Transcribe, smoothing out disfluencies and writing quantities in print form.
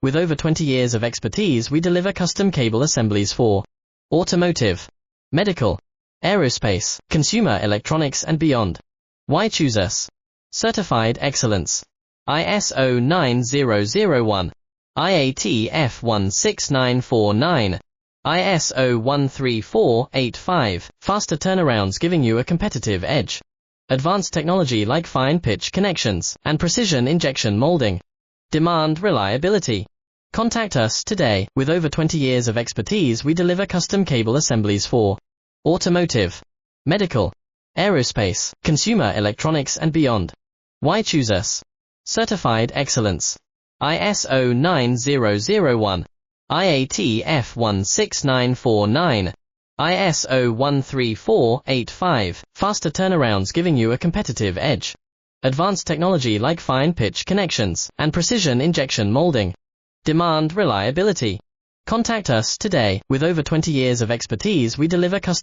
With over 20 years of expertise, we deliver custom cable assemblies for automotive, medical, aerospace, consumer electronics and beyond. Why choose us? Certified excellence. Iso9001, IATF 16949, ISO 13485, faster turnarounds giving you a competitive edge. Advanced technology like fine pitch connections and precision injection molding. Demand reliability. Contact us today. With over 20 years of expertise, we deliver custom cable assemblies for automotive, medical, aerospace, consumer electronics and beyond. Why choose us? Certified excellence. ISO9001, IATF 16949, ISO 13485, faster turnarounds giving you a competitive edge. Advanced technology like fine pitch connections and precision injection molding. Demand reliability. Contact us today. With over 20 years of expertise, we deliver custom